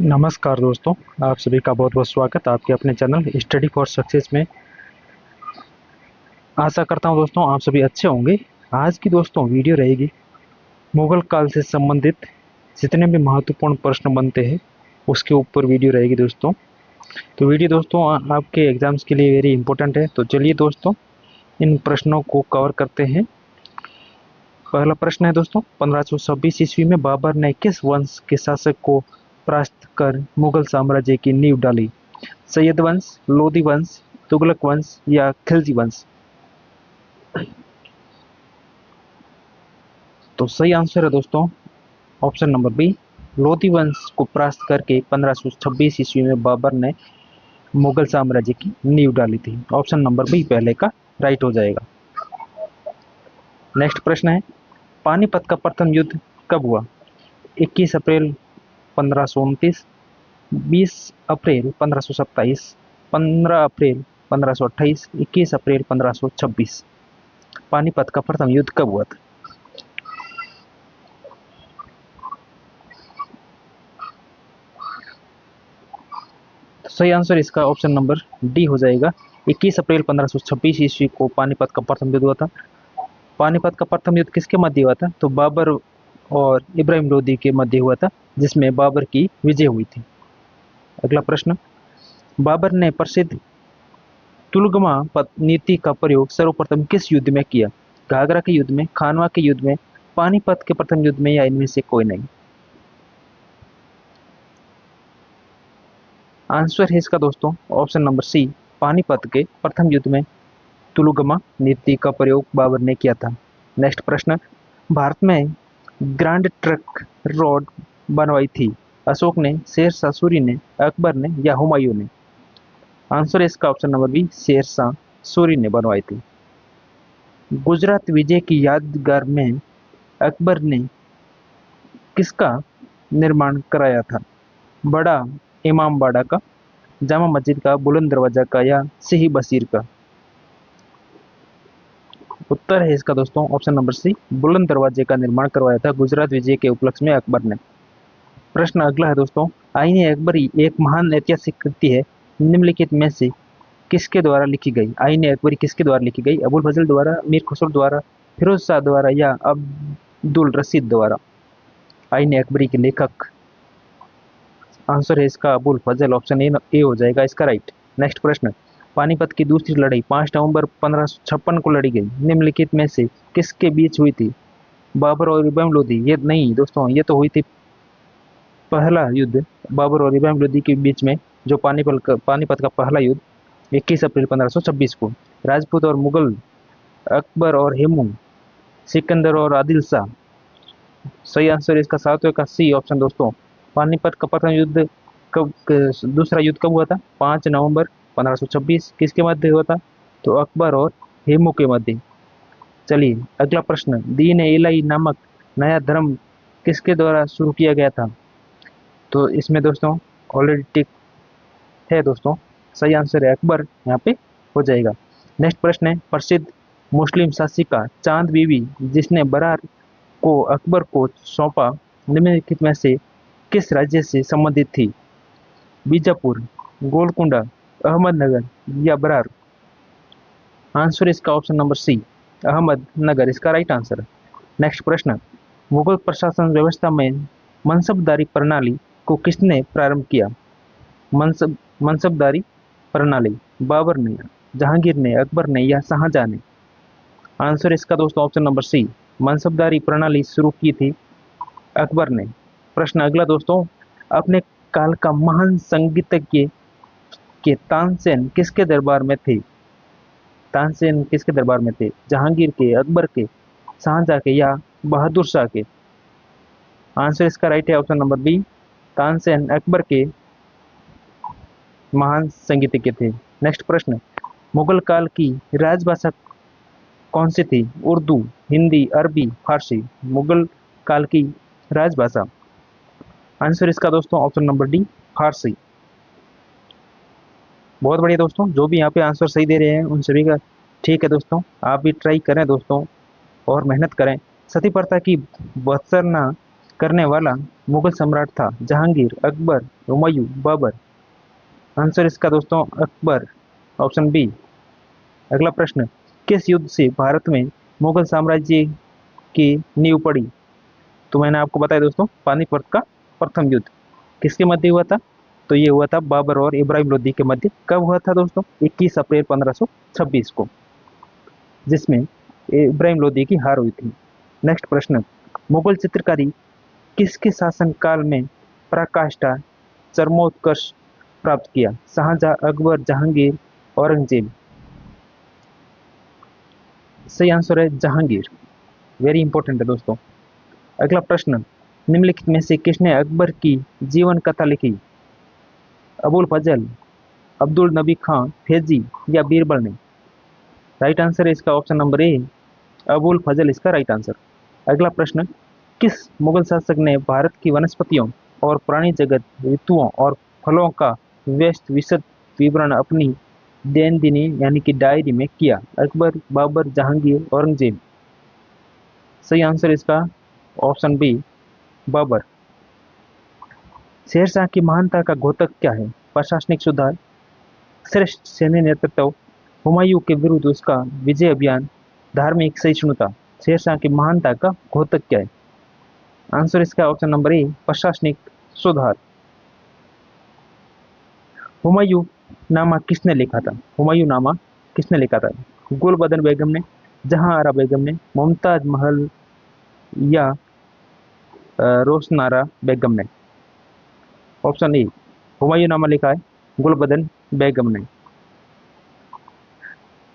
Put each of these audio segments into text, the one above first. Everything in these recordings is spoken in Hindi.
नमस्कार दोस्तों, आप सभी का बहुत बहुत स्वागत आपके अपने चैनल स्टडी फॉर सक्सेस में। आशा करता हूं दोस्तों आप सभी अच्छे होंगे। आज की दोस्तों वीडियो रहेगी मुगल काल से संबंधित जितने भी महत्वपूर्ण प्रश्न बनते हैं उसके ऊपर वीडियो रहेगी दोस्तों। तो वीडियो दोस्तों आपके एग्जाम्स के लिए वेरी इंपॉर्टेंट है। तो चलिए दोस्तों इन प्रश्नों को कवर करते हैं। पहला प्रश्न है दोस्तों, 1526 ईस्वी में बाबर ने किस वंश के शासक को परास्त कर मुगल साम्राज्य की नींव डाली? सैयद वंश, लोदी वंश, तुगलक वंश या खिलजी वंश? तो सही आंसर है दोस्तों ऑप्शन नंबर बी, लोदी वंश को परास्त करके 1526 ईस्वी में बाबर ने मुगल साम्राज्य की नींव डाली थी। ऑप्शन नंबर बी पहले का राइट हो जाएगा। नेक्स्ट प्रश्न है, पानीपत का प्रथम युद्ध कब हुआ? 21 अप्रैल 1529, 20 अप्रैल 1527, 15 अप्रैल 1528, 21 अप्रैल 1526। पानीपत का प्रथम युद्ध कब हुआ था? तो सही आंसर इसका ऑप्शन नंबर डी हो जाएगा। 21 अप्रैल 1526 ईस्वी को पानीपत का प्रथम युद्ध हुआ था। पानीपत का प्रथम युद्ध किसके मध्य हुआ था? तो बाबर और इब्राहिम लोदी के मध्य हुआ था, जिसमें बाबर की विजय हुई थी। अगला प्रश्न, बाबर ने प्रसिद्ध तुलगमा नीति का प्रयोग सर्वप्रथम किस युद्ध में किया? घाघरा के युद्ध में, खानवा के युद्ध में, पानीपत के प्रथम युद्ध में या इनमें से कोई नहीं? आंसर है इसका दोस्तों ऑप्शन नंबर सी, पानीपत के प्रथम युद्ध में तुलगमा नीति का प्रयोग बाबर ने किया था। नेक्स्ट प्रश्न, भारत में ग्रैंड ट्रंक रोड बनवाई थी? अशोक ने, शेरशाह सूरी ने, अकबर ने या हुमायूं ने? आंसर है इसका option number B, Sher Shah Suri ने बनवाई थी। गुजरात विजय की यादगार में अकबर ने किसका निर्माण कराया था? बड़ा इमाम बाड़ा का, जामा मस्जिद का, बुलंद दरवाजा का या सिही बसीर का? उत्तर है इसका दोस्तों ऑप्शन नंबर सी, बुलंद दरवाजे का निर्माण करवाया था गुजरात विजय के उपलक्ष्य में अकबर ने। प्रश्न अगला है दोस्तों, आईने अकबरी एक महान ऐतिहासिक कृति है, निम्नलिखित में से किसके द्वारा लिखी गई? आईने अकबरी किसके द्वारा लिखी गई? अबुल फजल द्वारा, मीर खुसरो द्वारा, फिरोज शाह द्वारा या अब्दुल रशीद द्वारा? आईने अकबरी के लेखक, आंसर है इसका अबुल फजल, ऑप्शन ए हो जाएगा इसका राइट। नेक्स्ट प्रश्न, पानीपत की दूसरी लड़ाई 5 नवंबर 1556 को लड़ी गई, निम्नलिखित में से किसके बीच हुई थी? बाबर और इब्राहिम लोदी? ये नहीं दोस्तों, ये तो हुई थी पहला युद्ध बाबर और इब्राहिम लोदी के बीच में, जो पानीपत का पहला युद्ध 21 अप्रैल 1526 को। राजपूत और मुगल, अकबर और हेमू, सिकंदर और आदिल शाह? सही आंसर इसका सातवें का सी ऑप्शन दोस्तों। पानीपत का प्रथम युद्ध दूसरा युद्ध कब हुआ था? 5 नवंबर 1526। किसके मध्य हुआ था? तो अकबर और हेमू के मध्य। चलिए अगला प्रश्न, दीन ए इलाही नामक नया धर्म किसके द्वारा शुरू किया गया था? तो इसमें दोस्तों ऑलरेडी टिक है दोस्तों, सही आंसर है अकबर यहाँ पे हो जाएगा। नेक्स्ट प्रश्न है, प्रसिद्ध मुस्लिम शासिका चांद बीबी जिसने बरार को अकबर को सौंपा, निम्नलिखित में से किस राज्य से संबंधित थी? बीजापुर, गोलकुंडा, अहमदनगर या बरार? आंसर इसका ऑप्शन नंबर सी, अहमदनगर इसका राइट आंसर है। नेक्स्ट प्रश्न, मुगल प्रशासन व्यवस्था में मनसबदारी प्रणाली को किसने प्रारंभ किया? मनसबदारी प्रणाली बाबर ने, जहांगीर ने, अकबर ने या शाहजहां ने? आंसर इसका दोस्तों ऑप्शन नंबर सी, मनसबदारी प्रणाली शुरू की थी अकबर ने। प्रश्न अगला दोस्तों, अपने काल का महान संगीतज्ञ के तानसेन किसके दरबार में थे? तानसेन किसके दरबार में थे? जहांगीर के, अकबर के, शाहजहां के या बहादुर शाह के? आंसर इसका राइट है option number B, Tansen Akbar के महान संगीतज्ञ थे। नेक्स्ट प्रश्न, मुगल काल की राजभाषा कौन सी थी? उर्दू, हिंदी, अरबी, फारसी? मुगल काल की राजभाषा, आंसर इसका दोस्तों ऑप्शन नंबर डी, फारसी। बहुत बढ़िया दोस्तों, जो भी यहाँ पे आंसर सही दे रहे हैं उन सभी का ठीक है दोस्तों, आप भी ट्राई करें दोस्तों और मेहनत करें। सती प्रथा की बत्सरना करने वाला मुगल सम्राट था? जहांगीर, अकबर, हुमायूं, बाबर? आंसर इसका दोस्तों अकबर, ऑप्शन बी। अगला प्रश्न, किस युद्ध से भारत में मुगल साम्राज्य की नींव पड़ी? तो मैंने आपको बताया दोस्तों, पानीपत का प्रथम युद्ध किसके मध्य हुआ था? तो ये हुआ था बाबर और इब्राहिम लोदी के मध्य। कब हुआ था दोस्तों? 21 अप्रैल 1526 को, जिसमें इब्राहिम लोदी की हार हुई थी। नेक्स्ट प्रश्न, मुगल चित्रकारी किसके शासन काल में पराकाष्ठा चरमोत्कर्ष प्राप्त किया? शाहजहां, अकबर, जहांगीर, औरंगजेब? सही आंसर है जहांगीर। वेरी इंपॉर्टेंट है दोस्तों। अगला प्रश्न, निम्नलिखित में से किसने अकबर की जीवन कथा लिखी? अबुल फजल, अब्दुल नबी खां फैजी या बीरबल ने? राइट आंसर है इसका ऑप्शन नंबर ए, अबुल फजल इसका राइट आंसर। अगला प्रश्न, किस मुगल शासक ने भारत की वनस्पतियों और प्राणी जगत, ऋतुओं और फलों का व्यस्त विशद विवरण अपनी दैनंदिनी यानी कि डायरी में किया? अकबर, बाबर, जहांगीर, औरंगजेब? सही आंसर इसका ऑप्शन बी, बाबर। शेरशाह की महानता का द्योतक क्या है? प्रशासनिक सुधार, श्रेष्ठ सैन्य नेतृत्व, हुमायूं के विरुद्ध उसका विजय अभियान, धार्मिक सहिष्णुता? शेरशाह की महानता का द्योतक क्या है? आंसर इसका ऑप्शन नंबर ए, प्रशासनिक सुधार। हुमायूं नामा किसने लिखा था? हुमायूं नामा किसने लिखा था? गुलबदन बेगम ने, जहां आरा बेगम ने, मुमताज महल या रोशनारा बेगम ने? ऑप्शन ए, हुमायूं नामा लिखा है गुलबदन बेगम ने।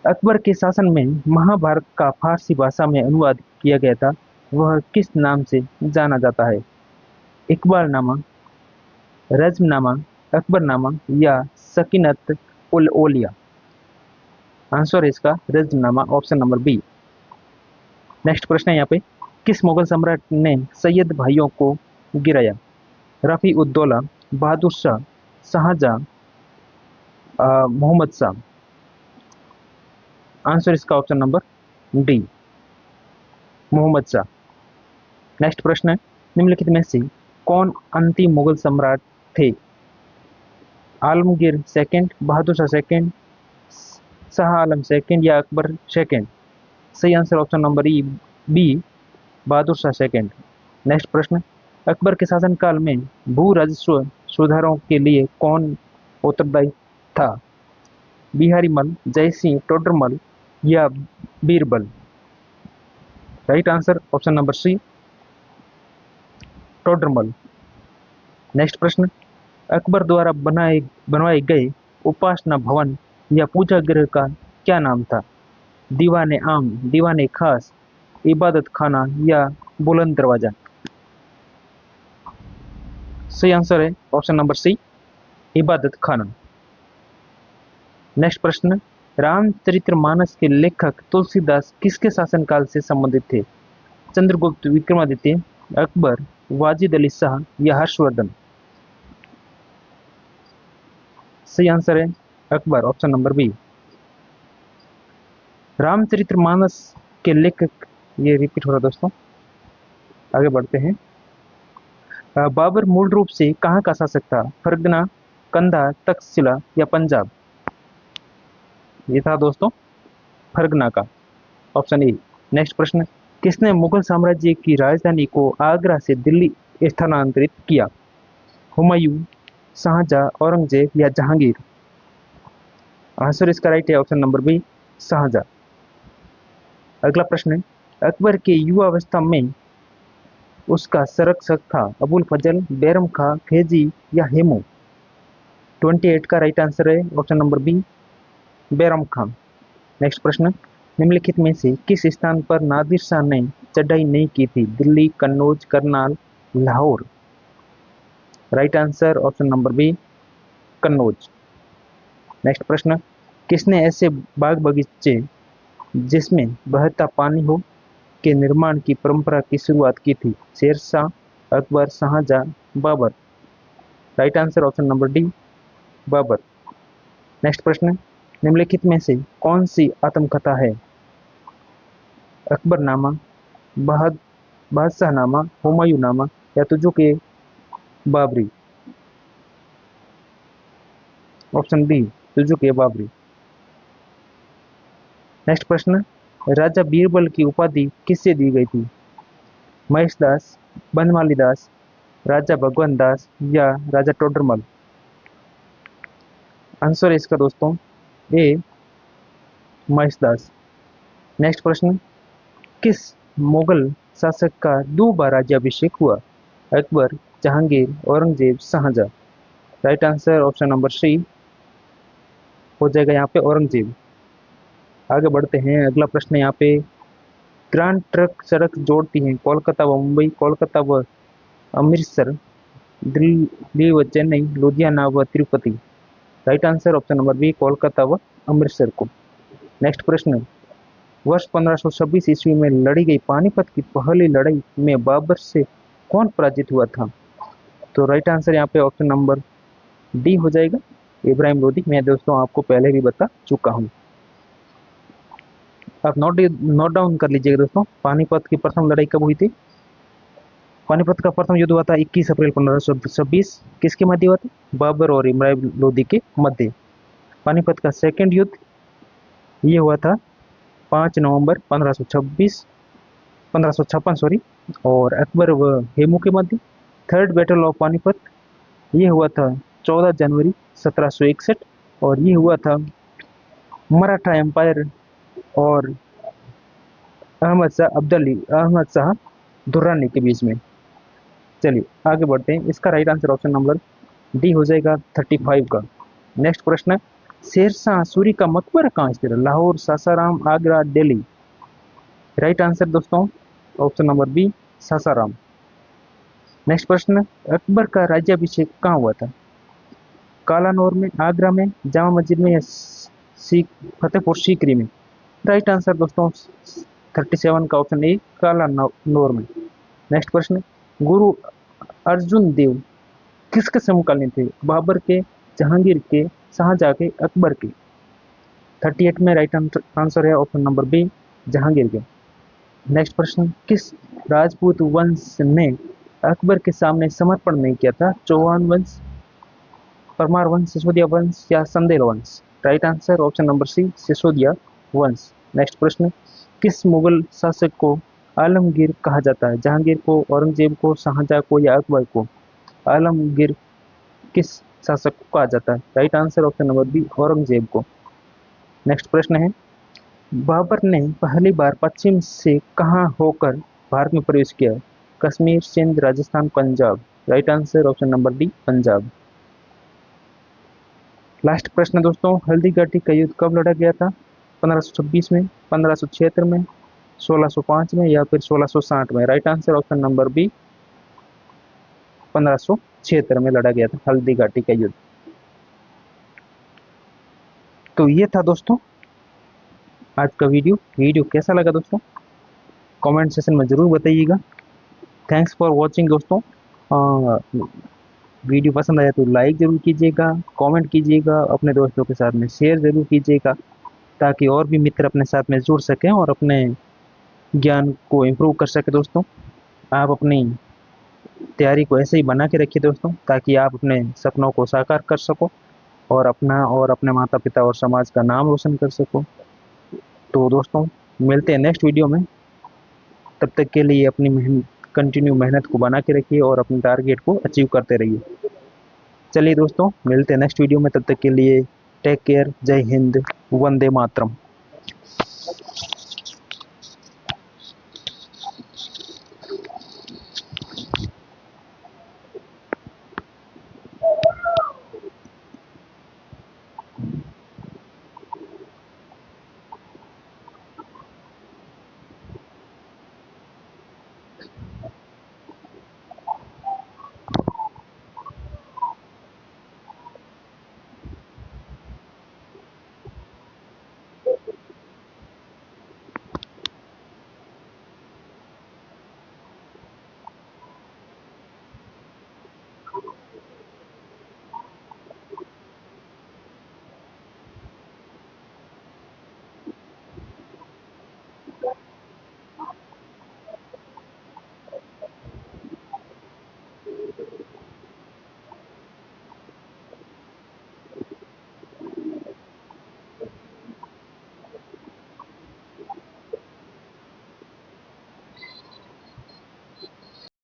अकबर के शासन में महाभारत का फारसी भाषा में अनुवाद किया गया था, वह किस नाम से जाना जाता है? इकबालनामा, रज्मनामा, अकबरनामा या सकीनत उल औलिया? आंसर है इसका Razmnama, option number B. Next प्रश्न है यहाँ पे, किस मुगल सम्राट ने सैयद भाइयों को गिराया? रफी उद्दौला, बहादुर शाह, शाहजहां, मोहम्मद शाह? आंसर इसका option number D, Mohammad Shah. Next प्रश्न है, निम्नलिखित में से कौन अंतिम मुगल सम्राट थे? Alamgir second, Bahadur Shah second, Shah Alam second या अकबर सेकंड? सही answer option number E, B, Bahadur Shah second. Next प्रश्न, अकबर के शासनकाल में भू राजस्व सुधारों के लिए कौन उत्तरदायी था? बिहारी मल, जयसिंह, टोडरमल या Birbal? Right answer option number C, Todarmal. Next प्रश्न, अकबर द्वारा बनवाए गए उपासना भवन या पूजा गृह का क्या नाम था? दीवाने आम, दीवाने खास, इबादत खाना या बुलंद दरवाजा? सही आंसर है ऑप्शन नंबर सी, इबादत खाना। नेक्स्ट प्रश्न, रामचरितमानस के लेखक तुलसीदास किसके शासनकाल से संबंधित थे? चंद्रगुप्त, विक्रमादित्य, अकबर, वाजिद अली शाह या हर्षवर्धन? सही आंसर है Akbar, option number B. Ramcharitmanas के लेखक, ये रिपीट हो रहा दोस्तों, आगे बढ़ते हैं। बाबर मूल रूप से कहाँ का शासक था? फरगना, कंधार, तक्षशिला या पंजाब? ये था दोस्तों फरगना का, ऑप्शन ए। नेक्स्ट प्रश्न, किसने मुगल साम्राज्य की राजधानी को आगरा से दिल्ली स्थानांतरित किया? हुमायूं, शाहजहां, औरंगजेब या जहांगीर? आंसर इसका राइट है ऑप्शन नंबर बी, शाहजहां। अगला प्रश्न, अकबर के युवावस्था में उसका संरक्षक था अबुल फजल, बैरम खां, फैजी या हेमू? 28 का राइट आंसर है ऑप्शन नंबर बी, बैरम खां। नेक्स्ट प्रश्न, निम्नलिखित में से किस स्थान पर नादिर शाह ने चढ़ाई नहीं की थी? Delhi, Kannauj, Karnal, Lahore? Right answer option number B, Kannauj. Next प्रश्न, किसने ऐसे बाग बगीचे जिसमें बहता पानी हो के निर्माण की परंपरा की शुरुआत की थी? Sher Shah, Akbar, Shah Jahan, Babur? Right answer option number D, Babur. Next प्रश्न, निम्नलिखित में से कौन सी आत्मकथा है? अकबरनामा, बादशाहनामा, हुमायूंनामा या तुजुक ए बाबरी? ऑप्शन बी तुजुक ए बाबरी। नेक्स्ट प्रश्न, राजा बीरबल की उपाधि किससे दी गई थी? महेश दास, बनमाली दास, राजा भगवान दास या राजा टोडरमल? आंसर है इसका दोस्तों ए महेश दास। नेक्स्ट प्रश्न, किस मुगल शासक का 2 बार राज्याभिषेक हुआ? Akbar, Jahangir, Aurangzeb, Shah Jahan? Right answer option number C हो जाएगा यहाँ पे औरंगजेब। आगे बढ़ते हैं, अगला प्रश्न यहाँ पे, ग्रांड ट्रक सड़क जोड़ती है कोलकाता व मुंबई, कोलकाता व अमृतसर, दिल्ली व चेन्नई, लुधियाना व Tirupati? Right answer option number B Kolkata व अमृतसर को। नेक्स्ट प्रश्न, वर्ष 1526 ईस्वी में लड़ी गई पानीपत की पहली लड़ाई में बाबर से कौन पराजित हुआ था? तो राइट आंसर यहाँ पे ऑप्शन नंबर डी हो जाएगा, इब्राहिम लोदी। मैं दोस्तों आपको पहले भी बता चुका हूँ। आप नोट डाउन कर लीजिएगा दोस्तों, पानीपत की प्रथम लड़ाई कब हुई थी? पानीपत का प्रथम युद्ध हुआ था 21 अप्रैल 1526। किसके मध्य हुआ था? बाबर और इब्राहिम लोदी के मध्य। पानीपत का सेकंड युद्ध ये हुआ था 5 नवंबर 1556 सॉरी, और अकबर व हेमू के मध्य। थर्ड बैटल ऑफ पानीपत ये हुआ था 14 जनवरी 1761, और ये हुआ था मराठा एम्पायर और अहमद शाह दुर्रानी के बीच में। चलिए आगे बढ़ते हैं, इसका right answer option number D हो जाएगा 35 का। नेक्स्ट प्रश्न, शेरशाह सूरी का मकबरा कहाँ स्थित है? लाहौर, सासाराम, आगरा, दिल्ली? राइट आंसर दोस्तों option number B Sasaram. Next प्रश्न, अकबर का राज्याभिषेक कहाँ हुआ था? कालानौर में, आगरा में, जामा मस्जिद में या फतेहपुर सीकरी में? राइट आंसर दोस्तों 37 का ऑप्शन ए कालानौर में। नेक्स्ट प्रश्न, गुरु अर्जुन देव किसके समकालीन थे? बाबर के, जहांगीर के, शाहजहां के, अकबर के? 38 में राइट आंसर है ऑप्शन नंबर बी जहांगीर के। नेक्स्ट प्रश्न, किस राजपूत वंश ने अकबर के सामने समर्पण नहीं किया था? चौहान वंश, परमार वंश, सिसोदिया वंश या संदेल वंश? Right answer option number C Sisodia वंश। नेक्स्ट प्रश्न, किस मुगल शासक को आलमगीर कहा जाता है? जहांगीर को, औरंगजेब को, शाहजहां को या अकबर को? आलमगीर किस शासक को कहा जाता है? Right answer option number B Aurangzeb को। नेक्स्ट प्रश्न है, बाबर ने पहली बार पश्चिम से कहां होकर भारत में प्रवेश किया? Kashmir, Sindh, Rajasthan, Punjab? Right answer option number D Punjab. Last प्रश्न दोस्तों, हल्दी घाटी का युद्ध कब लड़ा गया था? 1526 में, 1576 में, 1605 में या फिर 1660 में? Right answer option number B 1576 में लड़ा गया था हल्दी घाटी का युद्ध। तो ये था दोस्तों आज का वीडियो कैसा लगा दोस्तों कमेंट सेक्शन में ज़रूर बताइएगा। थैंक्स फॉर वॉचिंग दोस्तों। वीडियो पसंद आया तो लाइक ज़रूर कीजिएगा, कमेंट कीजिएगा, अपने दोस्तों के साथ में शेयर ज़रूर कीजिएगा, ताकि और भी मित्र अपने साथ में जुड़ सकें और अपने ज्ञान को इम्प्रूव कर सके। दोस्तों आप अपनी तैयारी को ऐसे ही बना के रखिए दोस्तों, ताकि आप अपने सपनों को साकार कर सको और अपना और अपने माता पिता और समाज का नाम रोशन कर सको। तो दोस्तों मिलते हैं नेक्स्ट वीडियो में, तब तक के लिए अपनी कंटिन्यू मेहनत को बना के रखिए और अपने टारगेट को अचीव करते रहिए। चलिए दोस्तों मिलते हैं नेक्स्ट वीडियो में, तब तक के लिए टेक केयर, जय हिंद, वंदे मातरम।